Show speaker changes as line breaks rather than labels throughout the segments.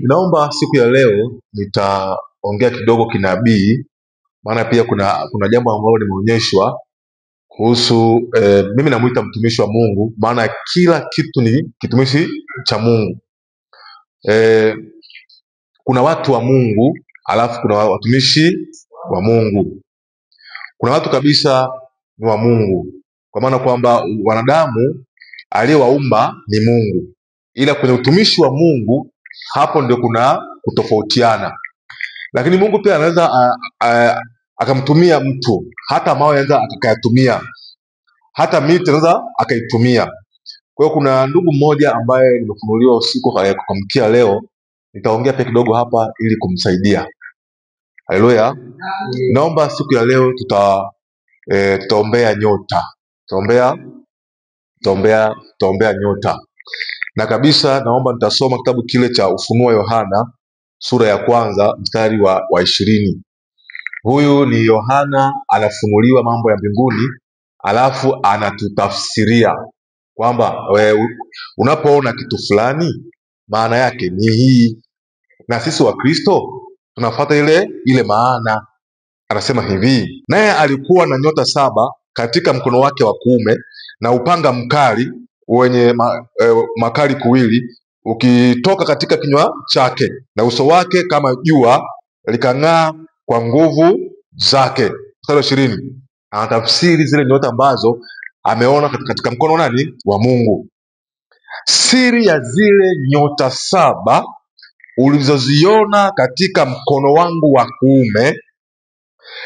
Naomba siku ya leo nitaongea kidogo kinabii, maana pia kuna jambo ambalo nimeonyeshwa kuhusu mimi namuita mtumishi wa Mungu, maana kila kitu ni kitumishi cha Mungu. Kuna watu wa Mungu, alafu kuna watumishi wa Mungu. Kuna watu kabisa ni wa Mungu, kwa maana kwamba wanadamu aliyewaumba ni Mungu, ila kwenye utumishi wa Mungu hapo ndio kuna kutofautiana. Lakini Mungu pia anaweza akamtumia mtu, hata mawe anaweza akayatumia, hata miti anaweza akaitumia. Kwa hiyo kuna ndugu mmoja ambaye nimefunuliwa usiku kwa kuamkia leo, nitaongea pia kidogo hapa ili kumsaidia. Haleluya. Naomba siku ya leo tutaombea nyota, tutaombea nyota. Na kabisa naomba nitasoma kitabu kile cha Ufunuo Yohana sura ya 1 mstari wa 20. Huyu ni Yohana anafunuliwa mambo ya mbinguni, alafu anatutafsiria kwamba unapoona kitu fulani maana yake ni hii, na sisi wa Kristo tunafuata ile maana. Anasema hivi: naye alikuwa na nyota 7 katika mkono wake wa kuume, na upanga mkali wenye makali kuwili ukitoka katika kinywa chake, na uso wake kama jua likang'aa kwa nguvu zake. Mstari 20 anatafsiri zile nyota ambazo ameona katika mkono nani wa Mungu. Siri ya zile nyota 7 ulizoziona katika mkono wangu wa kuume,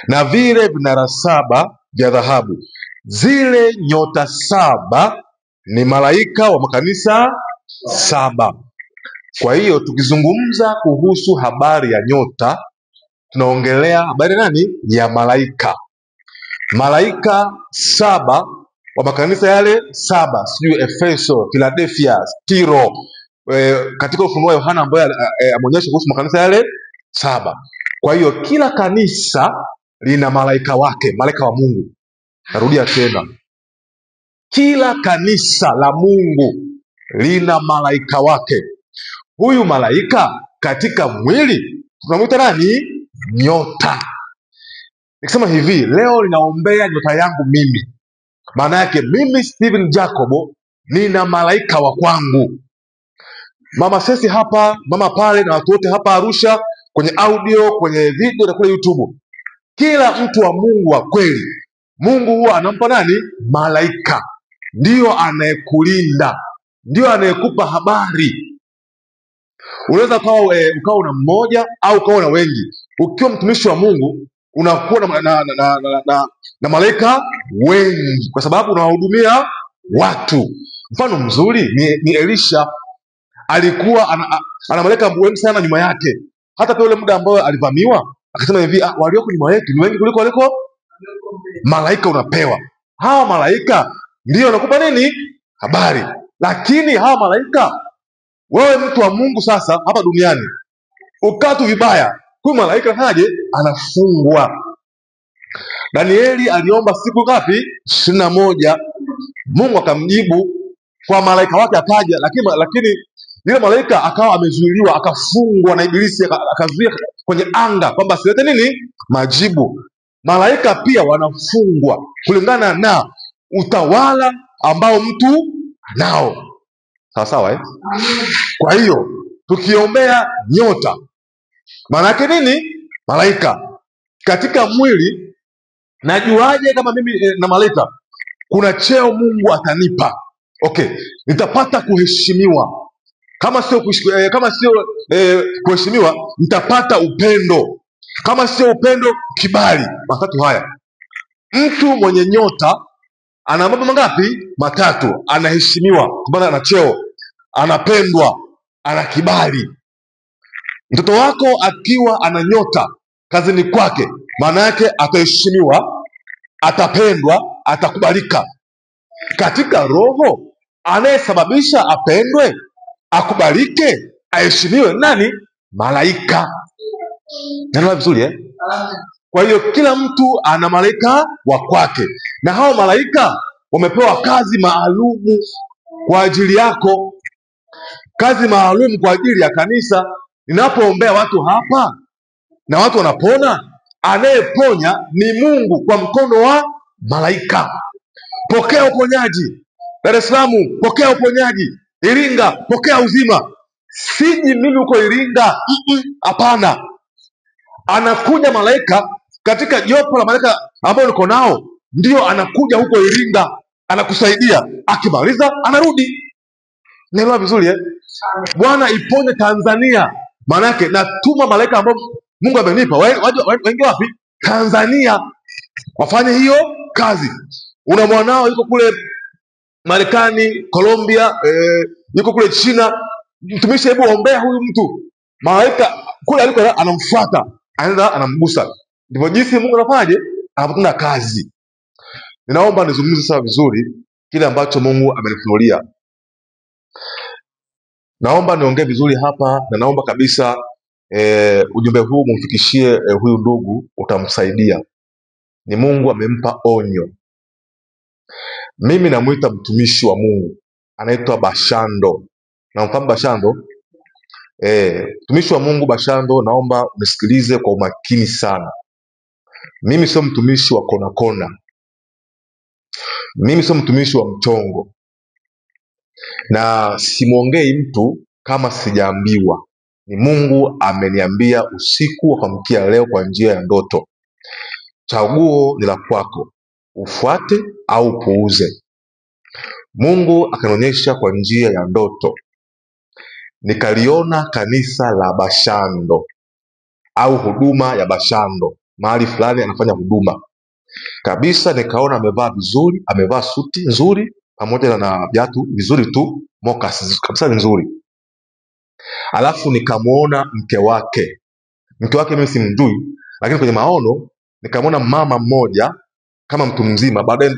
na vile vinara 7 vya dhahabu. Zile nyota 7 ni malaika wa makanisa 7. Kwa hiyo tukizungumza kuhusu habari ya nyota, tunaongelea habari nani? Ya malaika. Malaika 7 wa makanisa yale 7, sijui Efeso, Philadelphia, Tiro, katika Ufunuo Yohana ambaye ameonyesha kuhusu makanisa yale 7. Kwa hiyo kila kanisa lina malaika wake, malaika wa Mungu. Narudia tena, kila kanisa la Mungu lina malaika wake. Huyu malaika katika mwili tunamwita nani? Nyota. Nikisema hivi, leo ninaombea nyota yangu mimi, maana yake mimi Steven Jacobo nina malaika wa kwangu. Mama Sesi hapa, mama pale, na watu wote hapa Arusha, kwenye audio, kwenye video na kule YouTube, kila mtu wa Mungu wa kweli, Mungu huwa anampa nani? Malaika. Ndiyo anayekulinda, ndiyo anayekupa habari. Unaweza ukawa una mmoja au ukawa na wengi. Ukiwa mtumishi wa Mungu unakuwa na malaika wengi, kwa sababu unawahudumia watu. Mfano mzuri ni Elisha. Alikuwa ana malaika wengi sana nyuma yake. Hata pia ule muda ambao alivamiwa, akasema hivi, walioko nyuma yetu ni wengi kuliko waliko malaika unapewa. Hawa malaika ndio wanakupa nini? Habari. Lakini hawa malaika, wewe mtu wa Mungu sasa hapa duniani ukatu vibaya, huyu malaika anaje? Anafungwa. Danieli aliomba siku ngapi? 21. Mungu akamjibu kwa malaika wake akaja, lakini yule malaika akawa amezuiliwa, akafungwa na Ibilisi, akazuia kwenye anga kwamba asilete nini? Majibu. Malaika pia wanafungwa kulingana na utawala ambao mtu anao. Sawa sawa, Kwa hiyo tukiombea nyota, maana yake nini? Malaika katika mwili. Najuaje kama mimi na malaika? Kuna cheo Mungu atanipa. Okay, nitapata kuheshimiwa. Kama sio kuheshimiwa, nitapata upendo. Kama sio upendo, kibali. Matatu haya. Mtu mwenye nyota ana mambo mangapi? Matatu. Anaheshimiwa, maana ana cheo, anapendwa, ana kibali. Mtoto wako akiwa ana nyota kazini kwake, maana yake ataheshimiwa, atapendwa, atakubalika. Katika roho, anayesababisha apendwe, akubalike, aheshimiwe nani? Malaika. Ndio vizuri Kwa hiyo kila mtu ana malaika wa kwake, na hao malaika wamepewa kazi maalumu kwa ajili yako, kazi maalum kwa ajili ya kanisa. Ninapoombea watu hapa na watu wanapona, anayeponya ni Mungu kwa mkono wa malaika. Pokea uponyaji. Dar es Salaam, pokea uponyaji. Iringa, pokea uzima. Siji mimi huko Iringa, hapana. Anakuja malaika katika jopo la malaika ambao niko nao, ndio anakuja huko Iringa, anakusaidia. Akimaliza anarudi. Naelewa vizuri eh? Bwana iponye Tanzania, maana yake natuma malaika ambao Mungu amenipa waingie wapi? Tanzania, wafanye hiyo kazi. Una mwanao yuko kule Marekani, Colombia, yuko kule China, mtumishi, hebu ombea huyu mtu. Malaika kule aliko anamfuata, anaenda anamgusa. Ndivyo jinsi Mungu anafanyaje, anapotenda kazi. Ninaomba nizungumze sawa vizuri kile ambacho Mungu amenifunulia. Naomba niongee vizuri hapa, na naomba kabisa ujumbe huu mumfikishie huyu ndugu, utamsaidia. Ni Mungu amempa onyo. Mimi namuita mtumishi wa Mungu, anaitwa Bashando. Namfahamu Bashando? Mtumishi wa Mungu Bashando, naomba unisikilize kwa umakini sana. Mimi sio mtumishi wa kona kona. Mimi sio mtumishi wa mchongo, na simwongei mtu kama sijaambiwa. Ni Mungu ameniambia usiku wa kuamkia leo kwa njia ya ndoto. Chaguo ni la kwako, ufuate au upuuze. Mungu akanionyesha kwa njia ya ndoto, nikaliona kanisa la Bashando au huduma ya Bashando mahali fulani, anafanya huduma kabisa. Nikaona amevaa vizuri, amevaa suti nzuri pamoja na viatu vizuri tu, moccasins kabisa nzuri. Alafu nikamwona mke wake. Mke wake mimi simjui, lakini kwenye maono nikamwona mama mmoja kama mtu mzima. Baadaye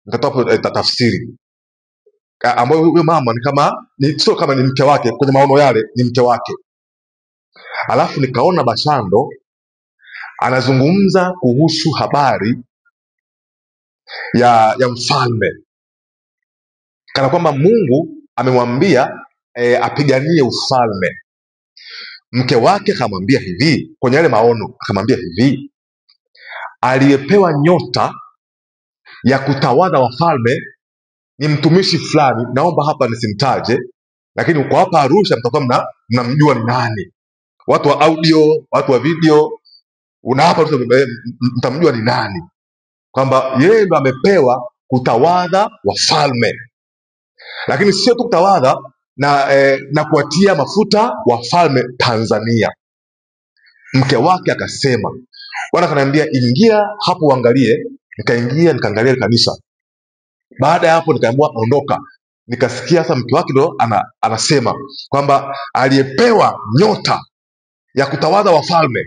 nikatoa tafsiri ambayo huyo mama ni kama sio kama ni mke wake, kwenye maono yale ni mke wake. Alafu nikaona Bashando anazungumza kuhusu habari ya mfalme, kana kwamba Mungu amemwambia apiganie ufalme. Mke wake akamwambia hivi kwenye yale maono, akamwambia hivi, aliyepewa nyota ya kutawala wafalme ni mtumishi fulani, naomba hapa nisimtaje, lakini kwa hapa Arusha mtakuwa mnamjua ni nani. Watu wa audio, watu wa video, una hapa mtamjua ni nani, kwamba yeye ndo amepewa kutawala wafalme. Lakini sio tu kutawala na kuwatia mafuta wafalme Tanzania. Mke wake akasema, Bwana akaniambia ingia hapo uangalie. Nikaingia nikaangalia kanisa. Baada ya hapo nikaambiwa ondoka. Nikasikia sasa mke wake ndo anasema kwamba aliyepewa nyota ya kutawala wafalme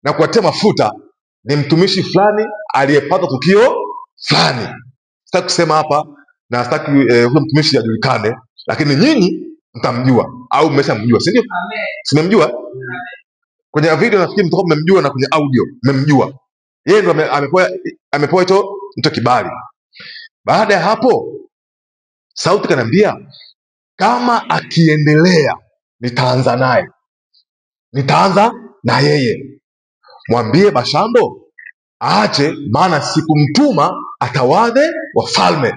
na kuwatia mafuta ni mtumishi fulani aliyepata tukio fulani. Sitaki kusema hapa na sitaki huyo mtumishi ajulikane, lakini nyinyi mtamjua au mmeshamjua, si ndio? Simemjua kwenye video, nafikiri mtakuwa mmemjua, na kwenye audio mmemjua. Yeye ndo amepewa hicho kibali. Baada ya hapo sauti kaniambia, kama akiendelea nitaanza na yeye. Mwambie Bashando aache, maana sikumtuma atawale wafalme,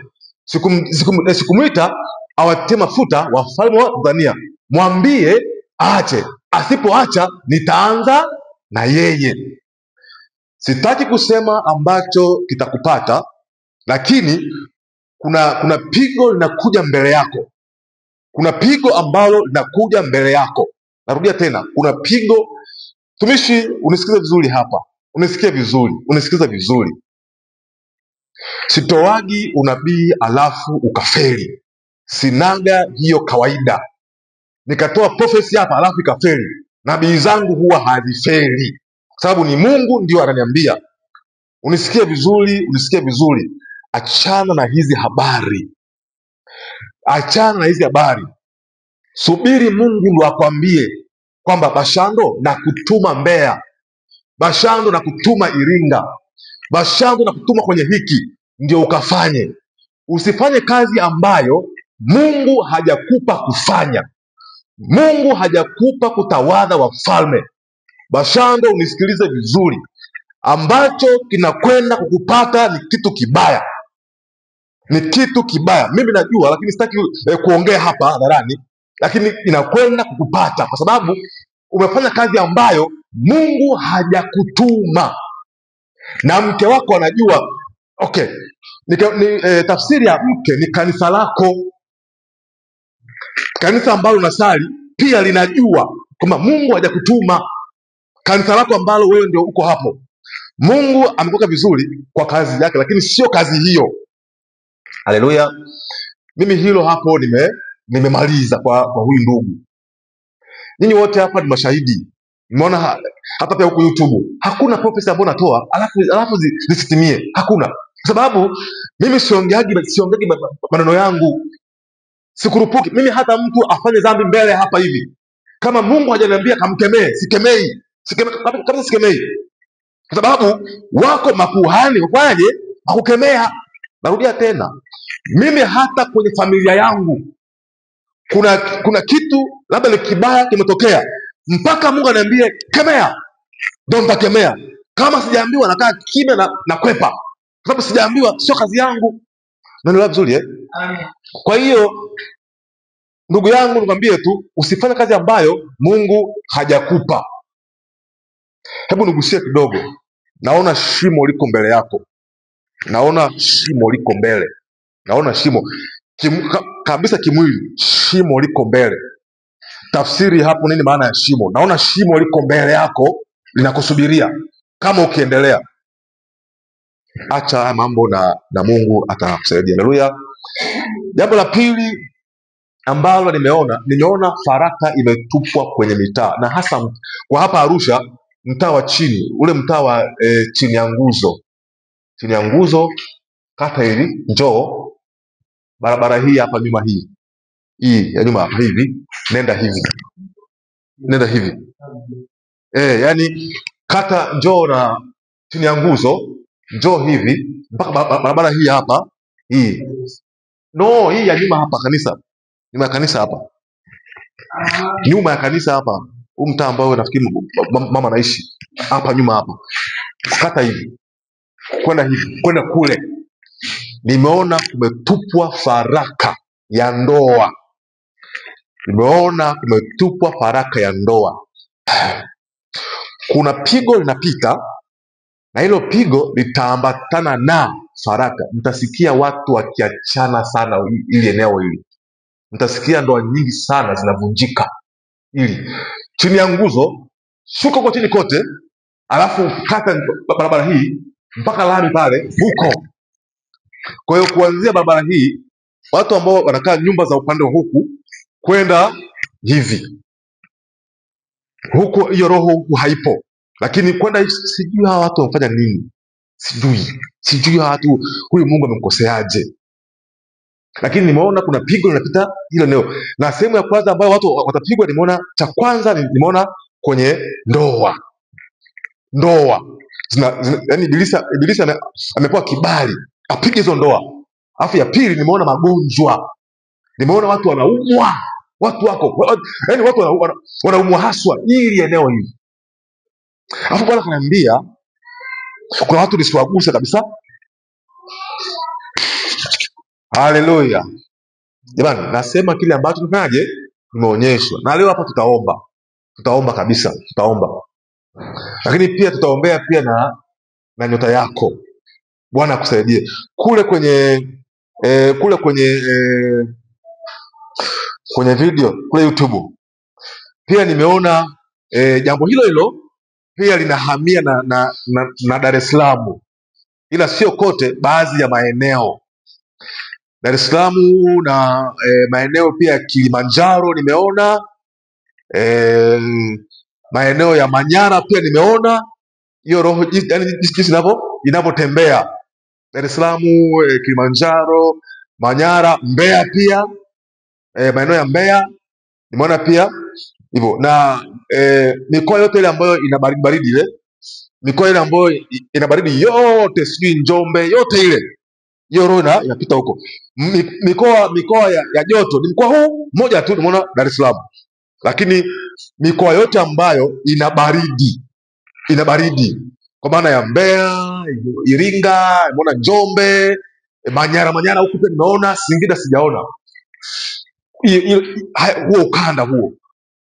sikumwita awatie mafuta wafalme wa Tanzania. Mwambie aache, asipoacha nitaanza na yeye. Sitaki kusema ambacho kitakupata, lakini kuna pigo linakuja mbele yako. Kuna pigo ambalo linakuja mbele yako. Narudia tena, kuna pigo. Tumishi, unisikize vizuri hapa, unisikize vizuri. Sitoagi unabii alafu ukafeli. Sinaga hiyo kawaida. Nikatoa prophecy hapa alafu ikafeli. Nabii zangu huwa hazifeli, sababu ni Mungu ndio ananiambia. Unisikie vizuri. Achana na hizi habari. Subiri Mungu ndo akwambie kwamba Bashando na kutuma Mbeya, Bashando na kutuma Iringa, Bashando na kutuma kwenye hiki, ndio ukafanye. Usifanye kazi ambayo Mungu hajakupa kufanya. Mungu hajakupa kutawadha wafalme. Bashando, unisikilize vizuri, ambacho kinakwenda kukupata ni kitu kibaya, ni kitu kibaya. Mimi najua, lakini sitaki kuongea hapa hadharani, lakini inakwenda kukupata kwa sababu umefanya kazi ambayo Mungu hajakutuma, na mke wako anajua. Okay, tafsiri ya mke ni kanisa lako. Kanisa ambalo unasali pia linajua kwamba Mungu hajakutuma. Kanisa lako ambalo wewe ndio uko hapo, Mungu amekuweka vizuri kwa kazi yake, lakini sio kazi hiyo. Haleluya! Mimi hilo hapo nimemaliza kwa huyu ndugu. Nyinyi wote hapa ni mashahidi. Nimeona hata pia huku YouTube hakuna prophecy ambayo natoa alafu zisitimie. Hakuna. Kwa sababu mimi siongeagi maneno yangu, sikurupuki. Mimi hata mtu afanye dhambi mbele hapa hivi, kama Mungu hajaniambia kamkemee, sikemei. Kabisa sikemei. Kwa sababu wako makuhani wafanyaje akukemea. Narudia tena, mimi hata kwenye familia yangu kuna kitu labda ni kibaya kimetokea, mpaka Mungu ananiambia kemea, ndio nitakemea. Kama sijaambiwa nakaa kimya na kwepa, kwa sababu sijaambiwa, sio kazi yangu. Naelewa vizuri Amen. Kwa hiyo ndugu yangu, nikwambie tu, usifanye kazi ambayo Mungu hajakupa. Hebu nigusie kidogo. Naona shimo liko mbele yako, naona shimo liko mbele, naona shimo kabisa kimwili, shimo liko mbele. Tafsiri hapo nini maana ya shimo? Naona shimo liko mbele yako linakusubiria. Kama ukiendelea, acha haya mambo na Mungu atakusaidia. Haleluya. Jambo la pili ambalo nimeona faraka imetupwa kwenye mitaa, na hasa kwa hapa Arusha, mtaa wa chini, ule mtaa wa chini ya nguzo, kata hili, njoo barabara hii hapa nyuma, hii ya nyuma hapa hivi, nenda hivi yani kata, njoo na chini ya nguzo, njoo hivi mpaka barabara hii hapa, hii ya nyuma hapa, nyuma ya kanisa hapa, nyuma ya kanisa hapa, huu mtaa ambao nafikiri mama anaishi hapa nyuma hapa, kata hivi kwenda kule, nimeona kumetupwa faraka ya ndoa. Kuna pigo linapita, na hilo pigo litaambatana na faraka. Mtasikia watu wakiachana sana ili eneo hili, mtasikia ndoa nyingi sana zinavunjika. Ili chini ya nguzo, shuka kwa chini kote, alafu kata barabara hii mpaka lami pale huko. Kwa hiyo kuanzia barabara hii, watu ambao wanakaa nyumba za upande wa huku kwenda hivi huko, hiyo roho huku haipo, lakini kwenda sijui hawa watu wamefanya nini, sijui hawa watu, huyu Mungu amemkoseaje. Lakini nimeona kuna pigo linapita hilo eneo, na sehemu ya kwanza ambayo watu watapigwa, nimeona cha kwanza, nimeona kwenye ndoa yani Ibilisi amepewa kibali apige hizo ndoa. Alafu ya pili, nimeona magonjwa, nimeona watu wanaumwa, watu wanaumwa haswa hili eneo hili. Alafu Bwana akaniambia kuna watu nisiwaguse kabisa. Haleluya jamani, nasema kile ambacho tunaje nimeonyeshwa, na leo hapa tutaomba kabisa, lakini pia tutaombea pia na nyota yako. Bwana akusaidie kule kwenye kwenye video kule YouTube. Pia nimeona jambo hilo pia linahamia na Dar es Salaam, ila sio kote, baadhi ya maeneo Dar es Salaam na maeneo pia ya Kilimanjaro nimeona, maeneo ya Manyara pia nimeona hiyo roho, yani jinsi inavyotembea Dar es Salaam, Kilimanjaro, Manyara, Mbeya pia, maeneo ya Mbeya nimeona pia hivyo, na mikoa yote ile ambayo ina baridi ile, mikoa ile ambayo ina baridi yote, sijui Njombe, yote ile, hiyo roho inapita huko. Mikoa ya joto ni mkoa huu mmoja tu, nimeona Dar es Salaam. Lakini mikoa yote ambayo ina baridi kwa maana ya Mbeya, Iringa, nimeona Njombe, Manyara huku pia nimeona, Singida sijaona huo ukanda huo.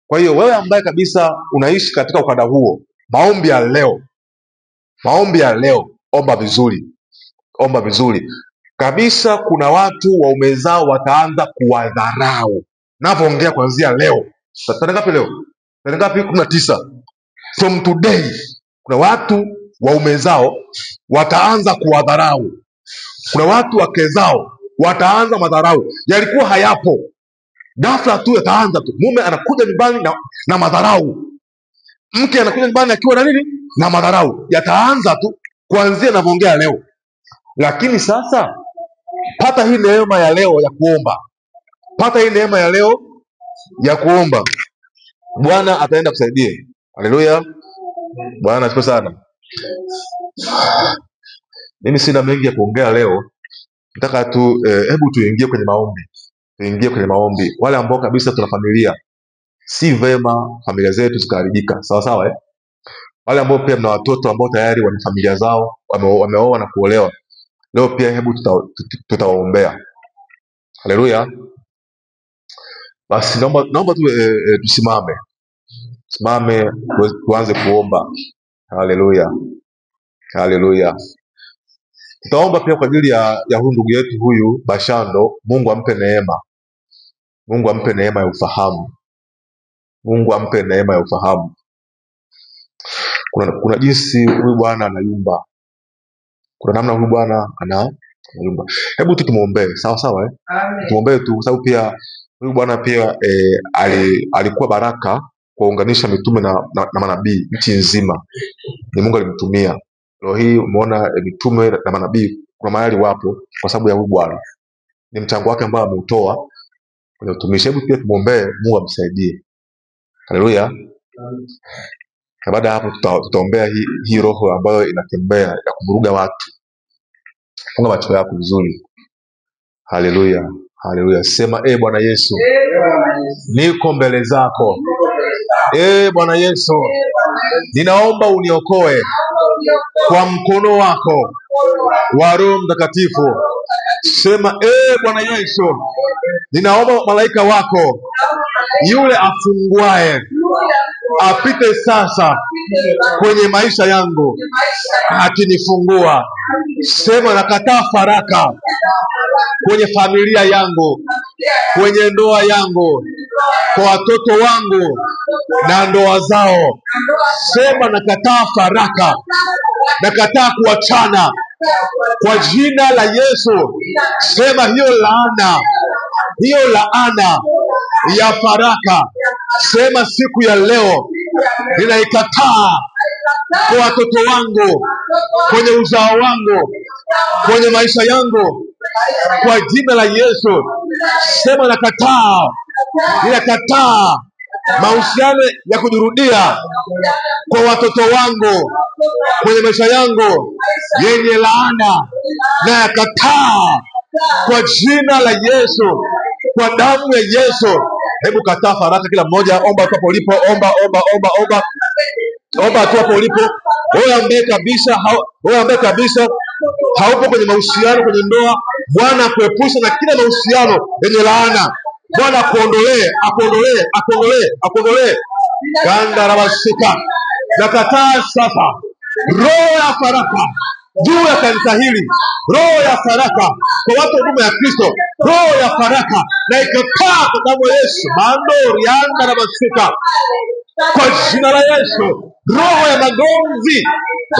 Kwa hiyo wewe ambaye kabisa unaishi katika ukanda huo, maombi ya leo, omba vizuri kabisa. Kuna watu waume zao wataanza kuwadharau. Navyoongea kuanzia leo, tarehe ngapi leo? Tarehe ngapi? 19. From today, kuna watu waume zao wataanza kuwadharau. Kuna watu wake zao wataanza madharau, yalikuwa hayapo, ghafla tu yataanza tu. Mume anakuja nyumbani na madharau, mke anakuja nyumbani akiwa na nini? Na madharau. Yataanza tu kuanzia navyoongea leo. Lakini sasa pata hii neema ya leo ya kuomba, Bwana ataenda kusaidia. Haleluya, Bwana asifiwe sana. Mimi sina mengi ya kuongea leo, nataka tu hebu tuingie kwenye maombi. Wale ambao kabisa tuna familia, si vema familia zetu zikaharibika, sawa sawa. Wale ambao pia mna watoto ambao tayari wana familia zao, wameoa na kuolewa, leo pia hebu tutawaombea. Haleluya. Basi naomba tu tusimame tuanze kuomba. Haleluya. Tutaomba pia kwa ajili ya huyu ndugu yetu huyu Bashando. Mungu ampe neema, ya ufahamu. Kuna jinsi huyu bwana anayumba, kuna namna huyu bwana anayumba. Hebu tu tumuombee, sawa sawa. Tumuombee tu, kwa sababu pia huyu bwana pia alikuwa baraka kuunganisha mitume na manabii nchi nzima. Ni Mungu alimtumia. Leo hii umeona mitume na manabii kuna mahali wapo kwa sababu ya huyu bwana, ni mchango wake ambao ameutoa kwenye utumishi. Hebu pia tumuombee, Mungu amsaidie. Haleluya. Na baada ya hapo tutaombea hii roho ambayo inatembea ya kuvuruga watu. Funga macho yako vizuri. Haleluya. Sema, Bwana Yesu, niko mbele zako. Bwana Yesu, ninaomba uniokoe kwa mkono wako wa Roho Mtakatifu. Sema, Bwana Yesu, ninaomba malaika wako yule afunguaye apite sasa kwenye maisha yangu akinifungua. Sema, nakataa faraka kwenye familia yangu, kwenye ndoa yangu, kwa watoto wangu na ndoa zao. Sema, nakataa faraka, nakataa kuachana kwa jina la Yesu. Sema, hiyo laana ya faraka, sema siku ya leo ninaikataa kwa watoto wangu, kwenye uzao wangu, kwenye maisha yangu, kwa jina la Yesu. Sema, ninakataa mahusiano ya kujirudia kwa watoto wangu, kwenye maisha yangu yenye laana, na yakataa kwa jina la Yesu, kwa damu ya Yesu. Hebu kataa faraka, kila mmoja omba tu hapo ulipo, omba tu hapo ulipo. Wewe ambaye kabisa haupo kwenye mahusiano, kwenye ndoa, Bwana akuepushe na kila mahusiano yenye laana. Bwana akuondolee. Ganda la masika, nakataa sasa roho ya faraka juu ya kanisa hili, roho ya faraka kwa watu wa huduma ya Kristo, roho ya faraka na ikataa kwa damu ya Yesu. Mandori anda na masika, kwa jina la Yesu. Roho ya magomvi,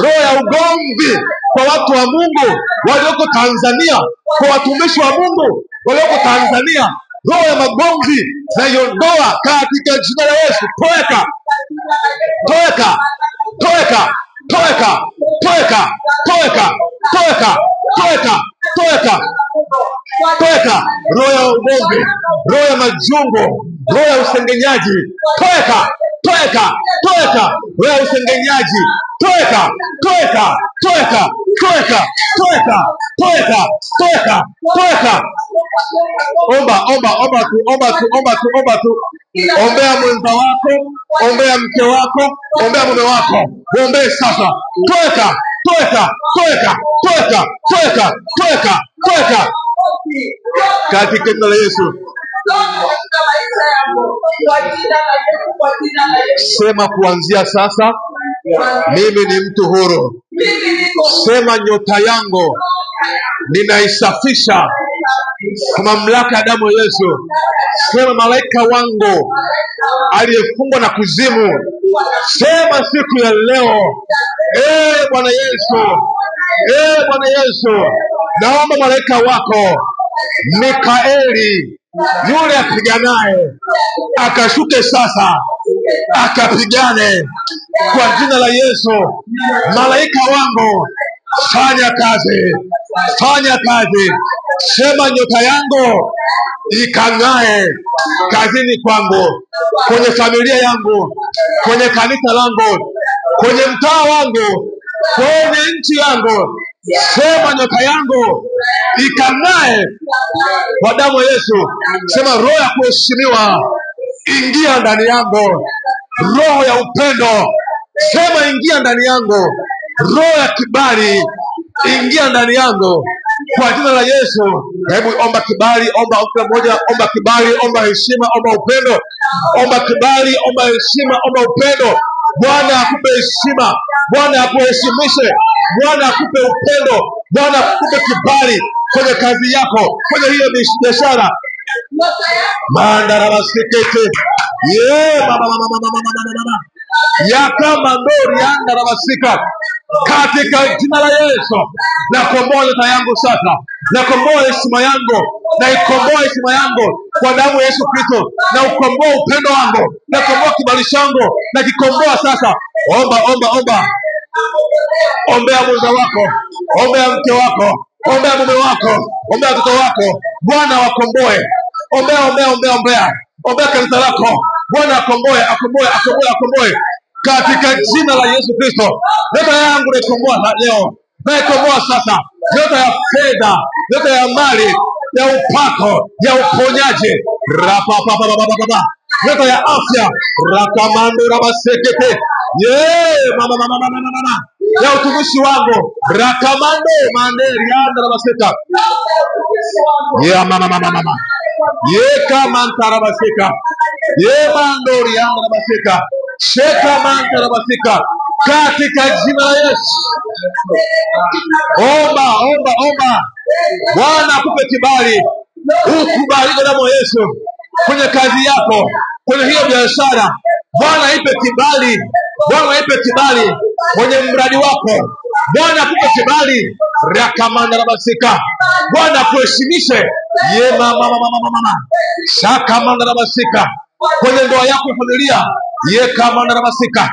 roho ya ugomvi kwa watu wa Mungu walioko Tanzania, kwa watumishi wa Mungu walioko Tanzania, roho ya magomvi na iondoa katika jina la Yesu. Toeka roho ya ugomvi, roho ya majungu, roho ya usengenyaji, toeka toeka, toeka, wewe usengenyaji, toeka, toeka, toeka, toeka, toeka, toeka, toeka, toeka. Omba, omba, omba tu, omba tu, omba tu, omba tu. Ombea mwenza wako, ombea mke wako, ombea mume wako, ombee sasa. Toeka, toeka, toeka, toeka, toeka, toeka, toeka, katika jina la Yesu. Sema kuanzia sasa, mimi ni mtu huru. Sema nyota yangu ninaisafisha kwa mamlaka ya damu ya Yesu. Sema malaika wangu aliyefungwa na kuzimu, sema siku ya leo, Bwana Yesu, Bwana Yesu, naomba malaika wako Mikaeli yule apiganaye akashuke sasa, akapigane kwa jina la Yesu. Malaika wangu, fanya kazi, fanya kazi. Sema nyota yangu ikang'ae kazini kwangu, kwenye familia yangu, kwenye kanisa langu, kwenye mtaa wangu, kwenye nchi yangu. Sema nyota yangu ikang'ae kwa damu ya Yesu. Sema roho ya kuheshimiwa ingia ndani yangu, roho ya upendo, sema ingia ndani yangu, roho ya kibali ingia ndani yangu kwa jina la Yesu. Hebu omba kibali, omba kila mmoja, omba kibali, omba heshima, omba upendo, omba kibali, omba heshima, omba upendo. Bwana akupe heshima, Bwana akuheshimishe, Bwana akupe upendo, Bwana akupe kibali kwenye kazi yako, kwenye hiyo biashara. Mandarabasikete mama yakamandori andarabasika katika jina la Yesu. Nakomboa nyota yangu sasa, nakomboa heshima yangu, naikomboa heshima yangu kwa damu ya Yesu Kristo, na ukomboa upendo wangu, nakomboa kibali changu, na kikomboa sasa. Omba, omba, omba. Ombea mwenza wako, ombea mke wako, ombea mume wako, ombea mtoto wako, Bwana wakomboe. Ombea, ombea, ombea, ombea. Ombea kanisa lako, Bwana akomboe, akomboe, akomboe, akomboe katika jina la Yesu Kristo. Nyota yangu naikomboa leo, naikomboa sasa. Nyota ya fedha, nyota ya mali, ya upako, ya uponyaji, rapapapapapapa, nyota ya afya, rakamando rabasekete, mama ya utumishi wangu, rakamando manerianda rabaseka, mama yeka mantarabaseka, mandorianda rabaseka, sheka mantarabaseka, katika jina la Yesu. Omba, omba, omba. Bwana akupe kibali, ukubali kwa damu ya Yesu kwenye kazi yako, kwenye hiyo biashara. Bwana ipe kibali, Bwana ipe kibali kwenye mradi wako. Bwana akupe kibali, rakamanda rabasika. Bwana kuheshimishe, mama shakamanda rabasika kwenye ndoa yako, familia, kamanda rabasika,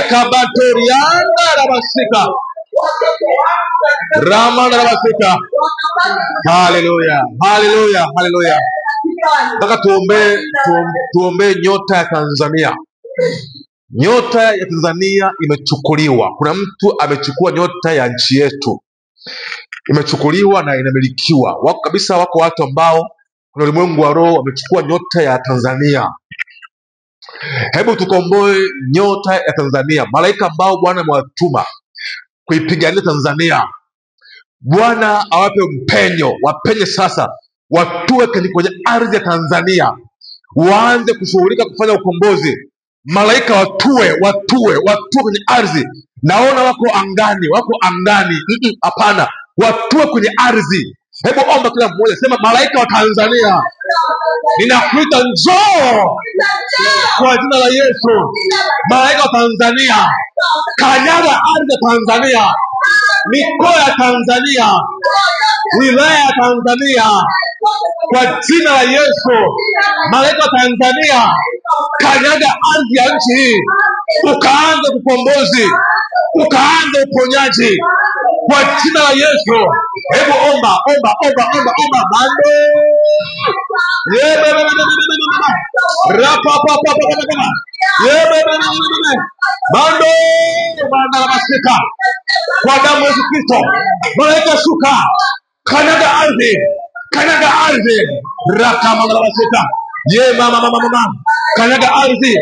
kabatorianda rabasika, ramanda rabasika. Haleluya, haleluya, haleluya. Nataka tuombe nyota ya Tanzania. Nyota ya Tanzania imechukuliwa. Kuna mtu amechukua nyota ya nchi yetu, imechukuliwa na inamilikiwa. Wako kabisa, wako watu ambao kuna ulimwengu wa roho wamechukua nyota ya Tanzania. Hebu tukomboe nyota ya Tanzania. Malaika ambao Bwana amewatuma kuipigania Tanzania, Bwana awape mpenyo, wapenye sasa, watue kwenye ardhi ya Tanzania, waanze kushughulika kufanya ukombozi. Malaika watue kwenye ardhi. Naona wako angani, hapana, watue kwenye ardhi. Hebu omba kila mmoja, sema malaika wa Tanzania, ninakuita njoo kwa jina la Yesu. Malaika wa Tanzania, kanyaga ardhi ya Tanzania, mikoa ya Tanzania, wilaya ya Tanzania, kwa jina la Yesu. Malaika wa Tanzania, kanyaga ardhi ya nchi hii, ukaanze ukombozi, ukaanze uponyaji kwa jina la Yesu. Hebu omba, omba, omba, omba, omba. Mando Bando banda la masika kwa damu ya Yesu Kristo. Malaika shuka, kanyaga ardhi, kanyaga ardhi, rakama la masika. Mama, kanyaga ardhi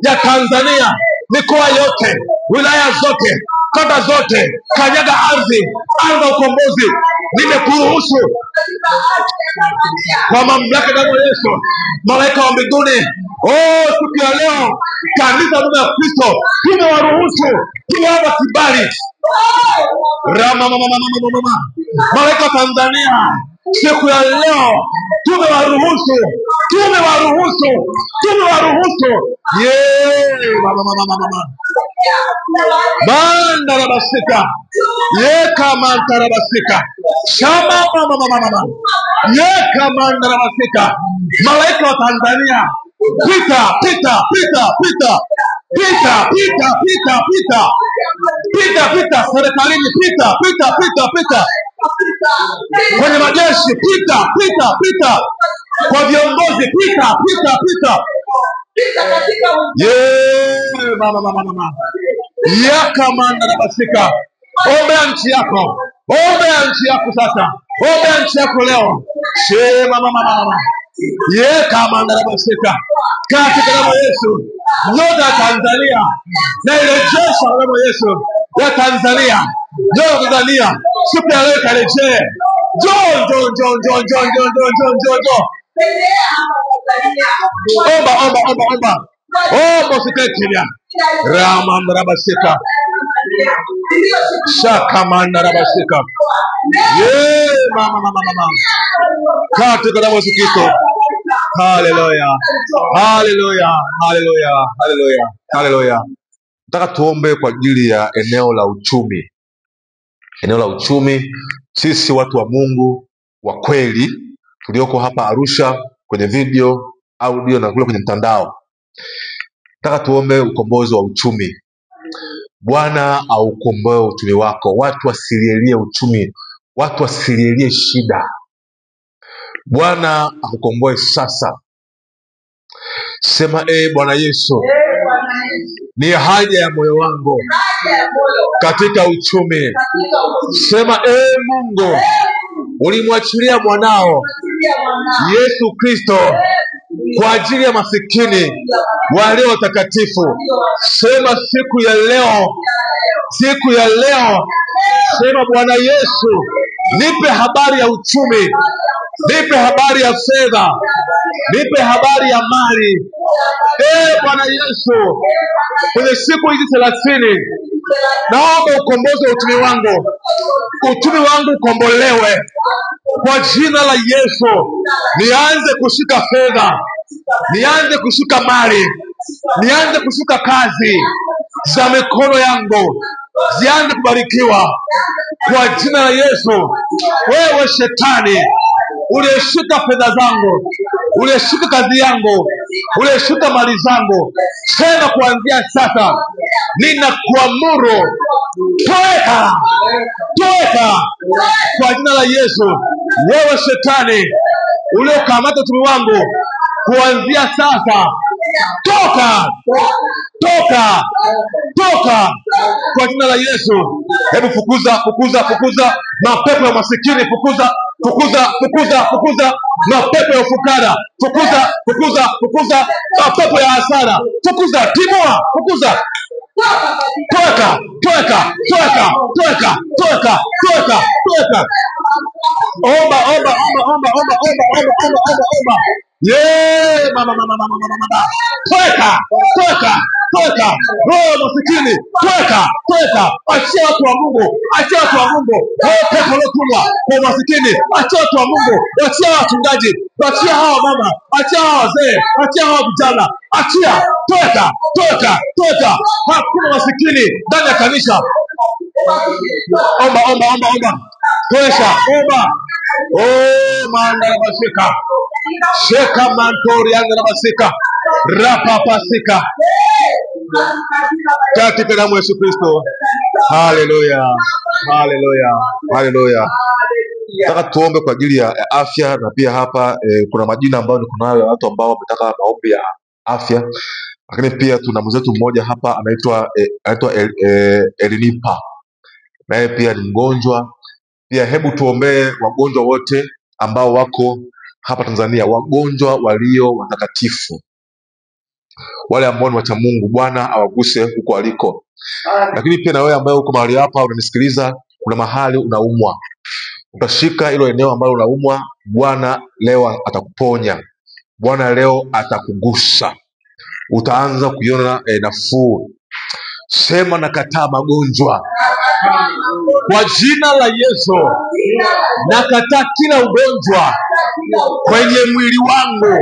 ya Tanzania, mikoa yote, wilaya zote, kata zote, kanyaga ardhi ya ukombozi. Nimekuruhusu kwa mamlaka ya Yesu, malaika wa mbinguni. Siku ya leo kanisa la Kristo tumewaruhusu, tumewapa kibali. Mama, malaika wa Tanzania, siku ya leo tumewaruhusu. Mama. Banda la basika. Kama tarabasika. Shama mama. Kama tarabasika. Malaika wa Tanzania, pita serikalini, pita kwenye majeshi, pita kwa viongozi, pita mama. Yakamanda na basika. Ombea nchi yako sasa, ombea nchi yako leo. Mama. Yakamanda na basika. Katika jina la Yesu, nyota ya Tanzania na irejesha damu ya Yesu ya Tanzania. Tanzania, siku ya leo karejee. Njoo. Omba usikae kimya. Rabasika. Shakamanda rabasika. Mama. Katika damu ya Yesu Kristo. Haleluya. Nataka tuombe kwa ajili ya eneo la uchumi. Sisi watu wa Mungu wa kweli tulioko hapa Arusha kwenye video, audio na kule kwenye mtandao, nataka tuombe ukombozi wa uchumi. Bwana aukomboe uchumi wako. Watu wasilielie uchumi, watu wasilielie shida. Bwana akukomboe sasa. Sema Bwana Yesu, ni haja ya moyo wangu katika uchumi. Sema Mungu, ulimwachilia mwanao Yesu Kristo kwa ajili ya masikini walio takatifu. Sema siku ya leo, sema Bwana Yesu, nipe habari ya uchumi, nipe habari ya fedha, nipe habari ya mali. Bwana Yesu, kwenye siku hizi 30 naomba ukombozi wa uchumi wangu ukombolewe kwa jina la Yesu. Nianze kushika fedha, nianze kushika mali, nianze kushika kazi za mikono yangu, zianze kubarikiwa kwa jina la Yesu. Wewe shetani uliyeshika fedha zangu, uliyeshika kazi yangu, uliyeshika mali zangu, tena kuanzia sasa ninakuamuru, toeka kwa jina la Yesu. Wewe shetani uliokamata uchumi wangu, kuanzia sasa toka kwa jina la Yesu. Hebu fukuza mapepo ya masikini, fukuza mapepo ya ufukara, fukuza mapepo ya hasara, timua, toka. Omba. Mama. Toka. Roho masikini, toka. Achia watu wa Mungu. Pepo lotumwa kwa masikini, achia watu wa Mungu, achia wachungaji, achia hawa mama, achia hawa wazee, achia hawa vijana, achia. Toka. Hakuna masikini ndani ya kanisa. Omba. Tosha, omba. Manda basika. Sheka mantori anga basika. Rapapasika. Katika damu ya Yesu Kristo. Haleluya. Nataka tuombe kwa ajili ya afya, na pia hapa kuna majina ambayo niko nayo ya watu ambao wametaka maombi ya afya. Lakini pia tuna mwenzetu mmoja hapa anaitwa Elinipa, naye pia ni mgonjwa pia. Hebu tuombee wagonjwa wote ambao wako hapa Tanzania, wagonjwa walio watakatifu, wale ambao ni wacha Mungu. Bwana awaguse huko aliko. Lakini pia na wewe ambaye uko mahali hapa unanisikiliza, kuna mahali unaumwa, utashika hilo eneo ambalo unaumwa, Bwana leo atakuponya, Bwana leo atakugusa, utaanza kuiona nafuu. Sema nakataa magonjwa kwa jina la Yesu. Nakataa kila ugonjwa kwenye mwili wangu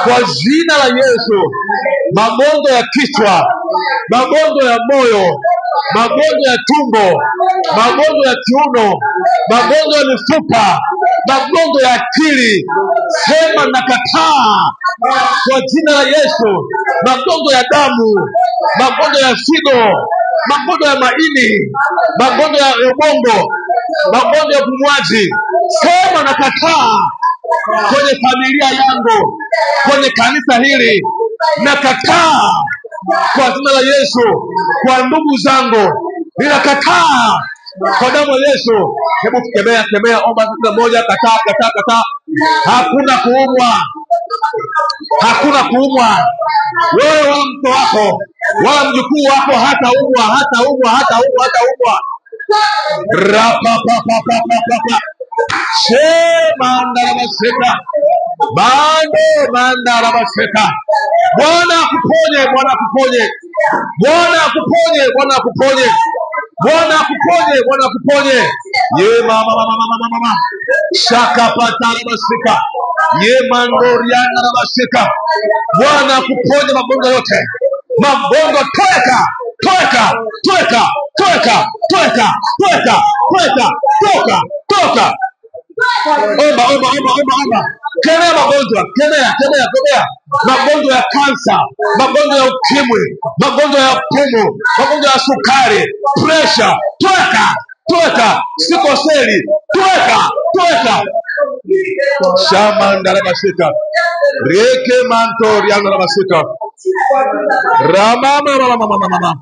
kwa jina la Yesu. Magonjwa ya kichwa, magonjwa ya moyo, magonjwa ya tumbo, magonjwa ya kiuno, magonjwa ya mifupa, magonjwa ya akili, sema nakataa kwa jina la Yesu. Magonjwa ya damu, magonjwa ya figo, magonjwa ya maini, magonjwa ya ubongo, magonjwa ya pumuaji, sema nakataa kwenye familia yangu, kwenye kanisa hili, nakataa kwa jina la Yesu. Kwa ndugu zangu ninakataa kwa damu ya Yesu. Hebu kemea, omba kila moja, kataa. Hakuna kuumwa, hakuna kuumwa. Wewe wala mtoto wako wala mjukuu wako hataumwa. Shemandarabaseka mandarabaseka. Bwana akuponye, Bwana akuponye, Bwana akuponye, Bwana akuponye, Bwana akuponye, Bwana akuponye. Ye mama shaka patarabaseka, ye mandoriandarabaseka. Bwana akuponye magonjwa yote, magonjwa toeka. Omba. Kemea magonjwa, kemea. Magonjwa ya kansa, magonjwa ya ukimwi, magonjwa ya pumu, magonjwa ya sukari, pressure, toeka. Sikoseli, toeka. Shama ndarabasika. Reke manto riandarabasika. Mama.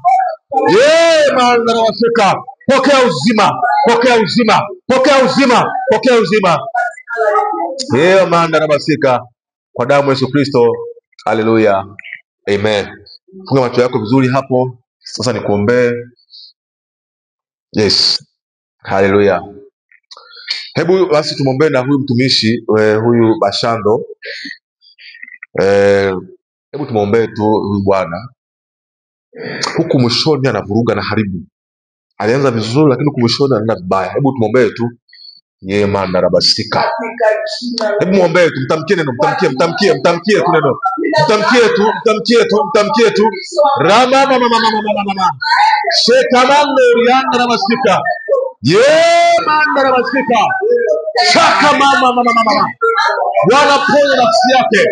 Ye mandarabasika. Pokea uzima. Ye mandarabasika. Kwa damu ya Yesu Kristo. Haleluya. Amen. Funga macho yako vizuri hapo. Sasa nikuombee. Yes. Haleluya. Hebu basi tumwombee na huyu mtumishi huyu Bashando. Hebu tumwombee tu huyu bwana. Huku mwishoni anavuruga na haribu. Alianza vizuri lakini huku mwishoni anaenda vibaya. Hebu tumwombee tu. Ye mandarabasika. Hebu muombee tu, mtamkie neno, mtamkie tu neno. Mtamkie tu. Mama. Shekamande riandarabasika. Ye mandarabasika. Shaka mama. Bwana ponya nafsi yake.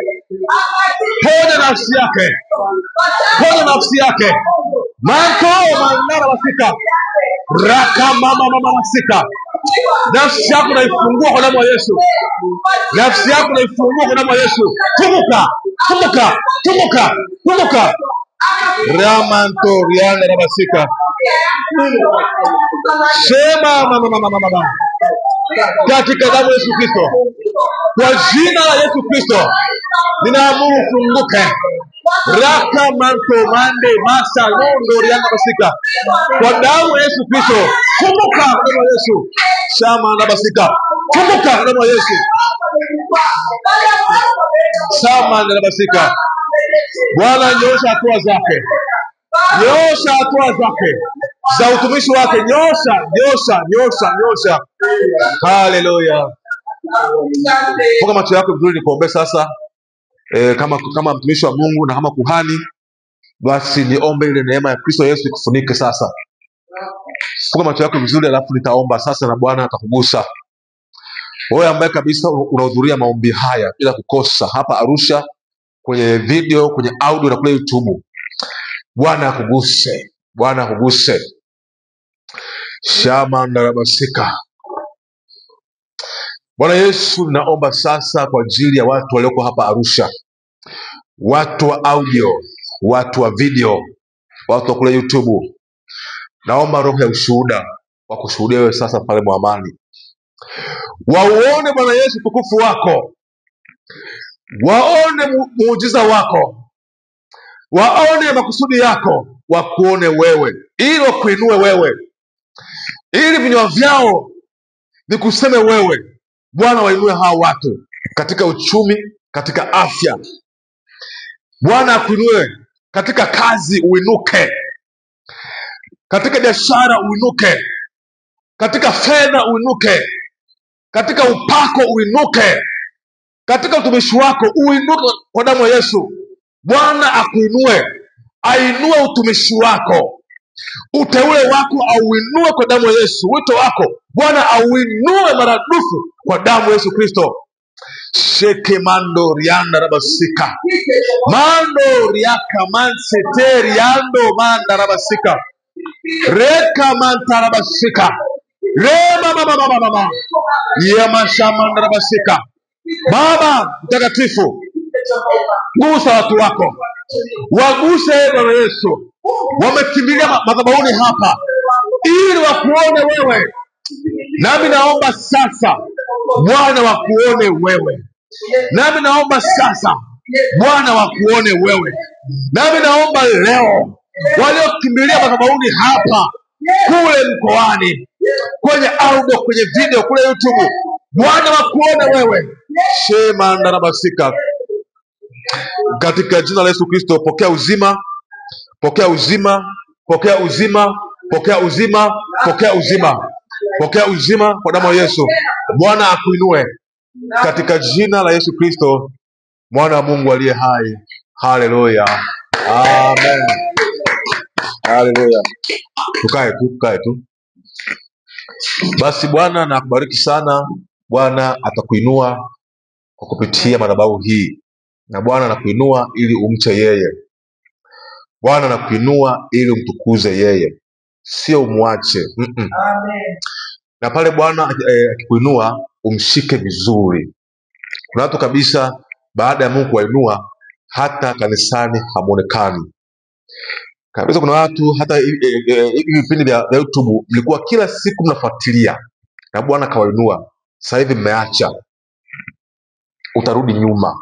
Manto mandarabasika. Raka mama sika. Nafsi yako naifungua kwa damu ya Yesu. Tumuka. Ramanto riana rabasika. Sema mama. Katika damu ya Yesu Kristo. Kwa jina la Yesu Kristo. Ninaamuru funguke. Raka manto mande masa londo riana rabasika. Kwa damu ya Yesu Kristo. Funguka kwa damu ya Yesu. Shama rabasika. Funguka kwa damu ya Yesu. Shama rabasika. Bwana nyosha hatua zake za utumishi wake. Nyosha. Haleluya. Funga macho yako vizuri nikuombe sasa. Kama mtumishi wa Mungu na kama kuhani, basi niombe ile neema ya Kristo Yesu ikufunike sasa. Funga macho yako vizuri alafu nitaomba sasa na Bwana atakugusa. Wewe ambaye kabisa unahudhuria maombi haya bila kukosa hapa Arusha, kwenye video, kwenye audio na kule YouTube. Bwana akuguse. Shama ndarabasika. Bwana Yesu, naomba sasa kwa ajili ya watu walioko hapa Arusha. watu wa audio, watu wa video, watu wa kule YouTube, naomba roho ya ushuhuda wa kushuhudia wewe sasa pale Mwamani, wauone Bwana Yesu tukufu wako, waone muujiza wako, waone makusudi yako, wakuone wewe, ili wakuinue wewe, ili vinywa vyao vikuseme wewe. Bwana, wainue hawa watu katika uchumi, katika afya. Bwana akuinue katika kazi, uinuke katika biashara, uinuke katika fedha, uinuke katika upako, uinuke katika utumishi wako, uinuke kwa damu ya Yesu. Bwana akuinue, ainue utumishi wako, uteule wako auinue kwa damu ya Yesu. Wito wako Bwana auinue maradufu kwa damu ya Yesu Kristo. Sheke mando rianda rabasika mando riaka mansete riando manda rabasika reka manta rabasika rema mama yema shamanda rabasika. Baba mtakatifu, gusa watu wako, waguse Bwana Yesu. Wamekimbilia madhabahuni hapa ili wakuone wewe, nami naomba sasa Bwana wakuone wewe, nami naomba sasa Bwana wakuone wewe, nami naomba leo waliokimbilia madhabahuni hapa, kule mkoani, kwenye audio, kwenye video, kule YouTube, Bwana wakuone wewe. Shema ndarabasika katika jina la Yesu Kristo. Pokea uzima, pokea uzima, pokea uzima, pokea uzima, pokea uzima, pokea uzima kwa damu ya Yesu. Bwana akuinue katika jina la Yesu Kristo, mwana wa Mungu aliye hai. Haleluya, amen. Haleluya. Tukae tu. Basi Bwana na kubariki sana. Bwana atakuinua kwa kupitia madhabahu hii, na Bwana anakuinua ili umche yeye. Bwana anakuinua ili umtukuze yeye, sio umwache. Amen. Na pale Bwana akikuinua umshike vizuri. Kuna watu kabisa baada ya Mungu kuwainua hata kanisani hamuonekani kabisa. Kuna watu hata hivi vipindi vya YouTube mlikuwa kila siku mnafuatilia, na Bwana kawainua, sasa hivi mmeacha, utarudi nyuma.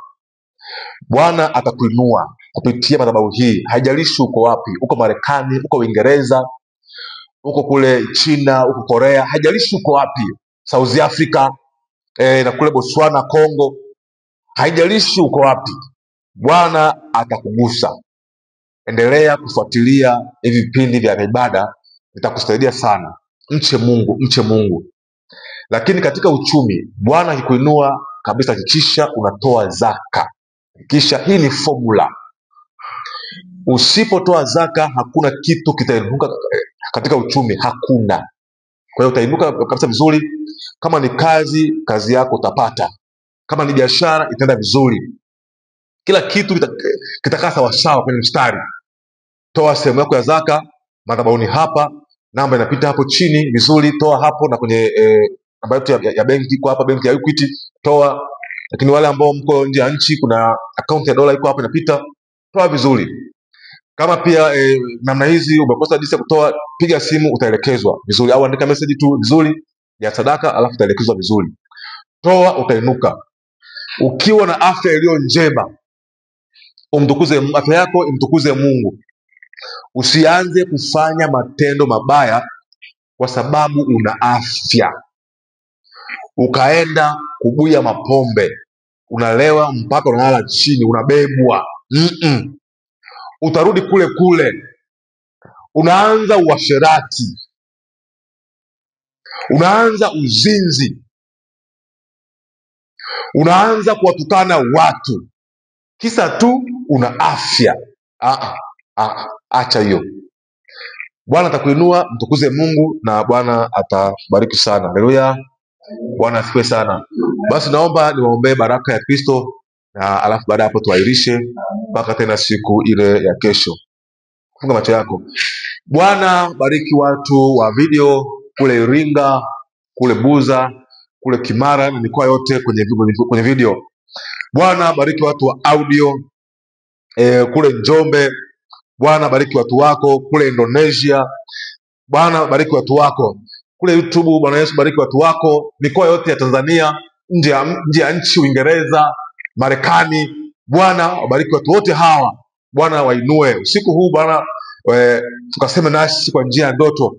Bwana atakuinua kupitia madhabahu hii. Haijalishi uko wapi, uko Marekani, uko Uingereza, uko kule China, uko Korea, haijalishi uko wapi, South Africa, na kule Botswana, Congo, haijalishi uko wapi, Bwana atakugusa. Endelea kufuatilia hivi vipindi vya ibada, vitakusaidia sana. Mche Mungu, mche Mungu. Lakini katika uchumi, Bwana akikuinua kabisa, hakikisha unatoa zaka. Kisha hii ni formula. Usipotoa zaka hakuna kitu kitainuka katika uchumi, hakuna. Kwa hiyo utainuka kabisa vizuri. Kama ni kazi yako utapata. Kama ni biashara itaenda vizuri. Kila kitu kitakaa sawasawa kwenye mstari. Toa sehemu yako ya zaka madhabahuni hapa, namba inapita hapo chini vizuri. Toa hapo, na kwenye namba yetu ya benki iko hapa, benki ya Equity, toa. Lakini wale ambao mko nje ya nchi, kuna akaunti ya dola iko hapo inapita, toa vizuri. Kama pia namna hizi umekosa jinsi ya kutoa, piga simu utaelekezwa vizuri, au andika message tu vizuri ya sadaka, alafu utaelekezwa vizuri. Toa, utainuka. Ukiwa na afya iliyo njema, umtukuze afya yako, imtukuze Mungu. Usianze kufanya matendo mabaya kwa sababu una afya, ukaenda kubuya mapombe, unalewa mpaka unalala chini, unabebwa. Utarudi kule kule, unaanza uasherati, unaanza uzinzi, unaanza kuwatukana watu, kisa tu una afya. Acha hiyo. Bwana atakuinua, mtukuze Mungu, na Bwana atabariki sana. Haleluya. Bwana asifiwe sana. Basi naomba niwaombee baraka ya Kristo, na alafu baada hapo tuairishe mpaka tena siku ile ya kesho. Funga macho yako. Bwana bariki watu wa video kule Iringa, kule Buza, kule Kimara na mikoa yote kwenye video. Bwana bariki watu wa audio, kule Njombe, Bwana bariki watu wako. Kule Indonesia, Bwana bariki watu wako. Kule YouTube, Bwana Yesu bariki watu wako. Mikoa yote ya Tanzania, nje ya nchi, Uingereza, Marekani, Bwana wabariki watu wote hawa. Bwana wainue usiku huu Bwana, tukaseme nasi kwa njia ya ndoto.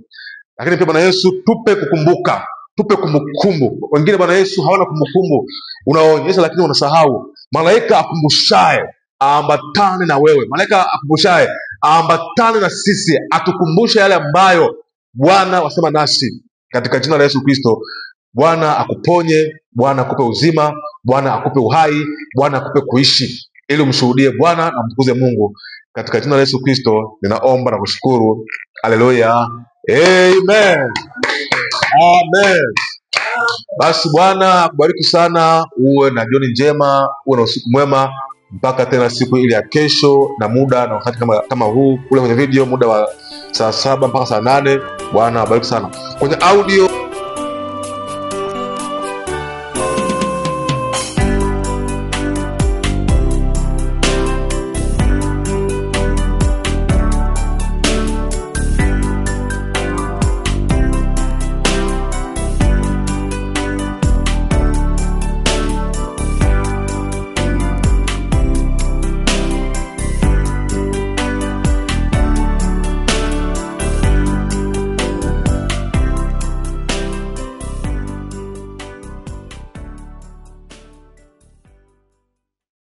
Lakini pia Bwana Yesu, tupe kukumbuka, tupe kumbukumbu. Wengine Bwana Yesu hawana kumbukumbu, unaonyesha lakini unasahau. Malaika akumbushaye aambatane na wewe, malaika akumbushaye aambatane na sisi, atukumbushe yale ambayo Bwana wasema nasi, katika jina la Yesu Kristo. Bwana akuponye, Bwana akupe uzima, Bwana akupe uhai, Bwana akupe kuishi, ili umshuhudie Bwana na mtukuze Mungu. Katika jina la Yesu Kristo ninaomba na kushukuru. Haleluya, amen, amen. Basi Bwana akubariki sana, uwe na jioni njema, uwe na usiku mwema, mpaka tena siku ile ya kesho na muda na wakati kama huu. Kule kwenye video muda wa saa 7 mpaka saa 8. Bwana abariki sana. Kwenye audio